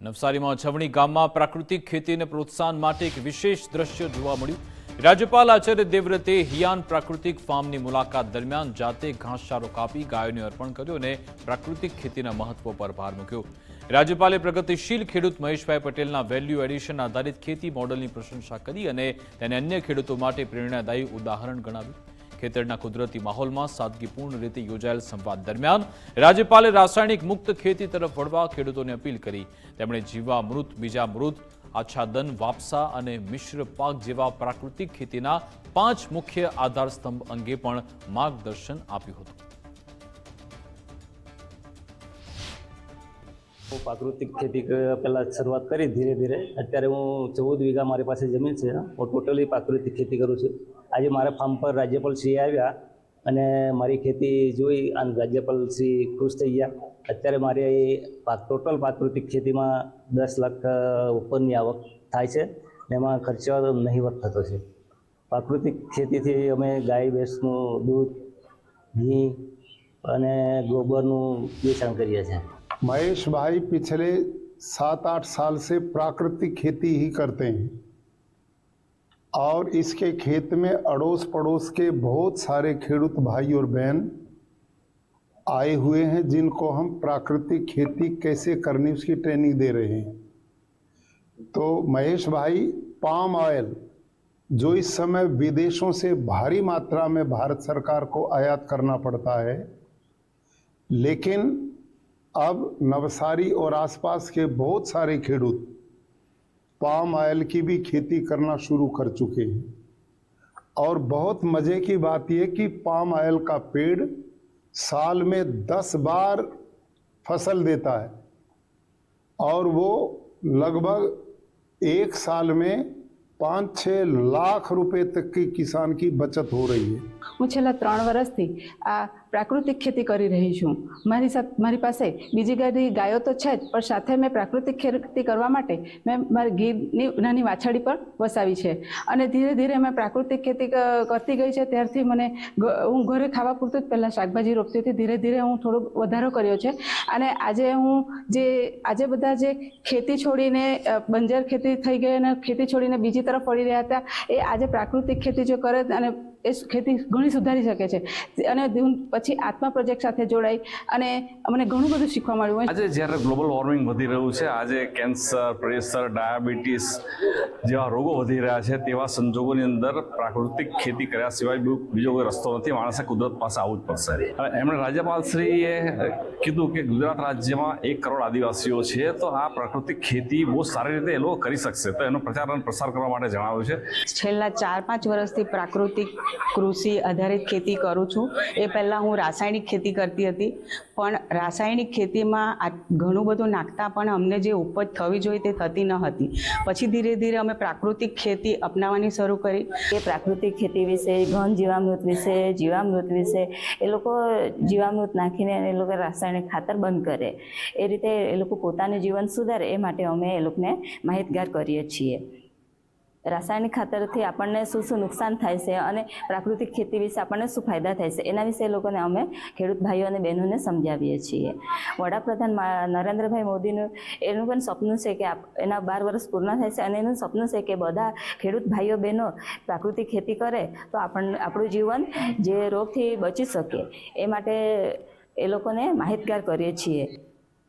નવસારીમાં છવણી ગામમાં પ્રાકૃતિક ખેતીને પ્રોત્સાહન માટે એક વિશેષ દ્રશ્ય જોવા મળ્યું। રાજ્યપાલ આચાર્ય દેવવ્રતે હિયાન પ્રાકૃતિક ફાર્મની મુલાકાત દરમિયાન જાતે ઘાસચારો કાપી ગાયોને અર્પણ કર્યો અને પ્રાકૃતિક ખેતીના મહત્વ પર ભાર મૂક્યો। રાજ્યપાલે પ્રગતિશીલ ખેડૂત મહેશભાઈ પટેલના વેલ્યુ એડિશન આધારિત ખેતી મોડલની પ્રશંસા કરી અને તેને અન્ય ખેડૂતો માટે પ્રેરણાદાયી ઉદાહરણ ગણાવ્યું। ખેતરના કુદરતી માહોલમાં સાદગીપૂર્ણ રીતે યોજાયેલ સંવાદ દરમિયાન રાજ્યપાલે રાસાયણિક મુક્ત ખેતી તરફ વળવા ખેડૂતોને અપીલ કરી। તેમણે જીવામૃત, બીજામૃત, આચ્છાદન, વાપસા અને મિશ્ર પાક જેવા પ્રાકૃતિક ખેતીના 5 મુખ્ય આધારસ્તંભ અંગે પણ માર્ગદર્શન આપ્યું હતું। હું પ્રાકૃતિક ખેતી પહેલાં શરૂઆત કરી ધીરે ધીરે। અત્યારે હું 14 વીઘા મારી પાસે જમીન છે। હું ટોટલી પ્રાકૃતિક ખેતી કરું છું। આજે મારા ફાર્મ પર રાજ્યપાલ શ્રી આવ્યા અને મારી ખેતી જોઈ અને રાજ્યપાલ શ્રી ખુશ થઈ ગયા। અત્યારે મારી ટોટલ પ્રાકૃતિક ખેતીમાં 10 લાખ ઉપરની આવક થાય છે ને એમાં ખર્ચો નહીવત થતો છે। પ્રાકૃતિક ખેતીથી અમે ગાય ભેંસનું દૂધ, ઘી અને ગોબરનું વેચાણ કરીએ છીએ। महेश भाई पिछले 7-8 साल से प्राकृतिक खेती ही करते हैं और इसके खेत में अड़ोस पड़ोस के बहुत सारे खेडूत भाई और बहन आए हुए हैं जिनको हम प्राकृतिक खेती कैसे करनी उसकी ट्रेनिंग दे रहे हैं। तो महेश भाई पाम ऑयल जो इस समय विदेशों से भारी मात्रा में भारत सरकार को आयात करना पड़ता है, लेकिन अब नवसारी और आसपास के बहुत सारे खेडूत पाम ऑयल की भी खेती करना शुरू कर चुके हैं। और बहुत मज़े की बात यह कि पाम ऑयल का पेड़ साल में 10 बार फसल देता है और वो लगभग 1 साल में 5-6 लाख रुपए तक की किसान की बचत हो रही है। હું છેલ્લા 3 વર્ષથી આ પ્રાકૃતિક ખેતી કરી રહી છું। મારી પાસે બીજી ગાયો તો છે જ, પણ સાથે મેં પ્રાકૃતિક ખેતી કરવા માટે મેં મારી ગીરની નાની વાછડી પણ વસાવી છે અને ધીરે ધીરે મેં પ્રાકૃતિક ખેતી કરતી ગઈ છે। ત્યારથી મને હું ઘરે ખાવા પૂરતું જ પહેલાં શાકભાજી રોપતી હતી, ધીરે ધીરે હું થોડો વધારો કર્યો છે અને આજે બધા જે ખેતી છોડીને બંજર ખેતી થઈ ગઈ અને ખેતી છોડીને બીજી તરફ વળી રહ્યા હતા, એ આજે પ્રાકૃતિક ખેતી જો કરે અને એ ખેતી ઘણી સુધારી શકે છે। અને પછી આત્મા પ્રોજેક્ટ સાથે જોડાઈ અને મને ઘણું બધું શીખવા મળ્યું। આજે જ્યારે ગ્લોબલ વોર્મિંગ વધી રહ્યું છે, આજે કેન્સર, પ્રેશર, ડાયાબિટીસ જેવા રોગો વધી રહ્યા છે, તેવા સંજોગોની અંદર પ્રાકૃતિક ખેતી કર્યા સિવાય બીજો કોઈ રસ્તો નથી। માણસે કુદરત પાસે આવવું જ પડશે। એમણે રાજ્યપાલશ્રીએ કીધું કે ગુજરાત રાજ્યમાં 1 કરોડ આદિવાસીઓ છે, તો આ પ્રાકૃતિક ખેતી બહુ સારી રીતે એ લોકો કરી શકશે, તો એનો પ્રચાર અને પ્રસાર કરવા માટે જણાવ્યું છે। છેલ્લા 4-5 વર્ષથી પ્રાકૃતિક કૃષિ આધારિત ખેતી કરું છું। એ પહેલાં હું રાસાયણિક ખેતી કરતી હતી, પણ રાસાયણિક ખેતીમાં ઘણું બધું નાખતા પણ અમને જે ઉપજ થવી જોઈએ તે થતી ન હતી। પછી ધીરે ધીરે અમે પ્રાકૃતિક ખેતી અપનાવવાની શરૂ કરી। એ પ્રાકૃતિક ખેતી વિશે, ઘન જીવામૃત વિશે, જીવામૃત વિશે એ લોકો જીવામૃત નાખીને એ લોકો રાસાયણિક ખાતર બંધ કરે, એ રીતે એ લોકો પોતાનું જીવન સુધારે એ માટે અમે એ લોકોને માહિતગાર કરીએ છીએ। રાસાયણિક ખાતરથી આપણને શું નુકસાન થાય છે અને પ્રાકૃતિક ખેતી વિશે આપણને શું ફાયદા થાય છે એના વિશે એ લોકોને અમે ખેડૂત ભાઈઓ અને બહેનોને સમજાવીએ છીએ। વડાપ્રધાન નરેન્દ્રભાઈ મોદીનું એનું પણ સપનું છે કે એના 12 વર્ષ પૂર્ણ થાય છે અને એનું સપનું છે કે બધા ખેડૂત ભાઈઓ બહેનો પ્રાકૃતિક ખેતી કરે તો આપણું જીવન જે રોગથી બચી શકે, એ માટે એ લોકોને માહિતગાર કરીએ છીએ।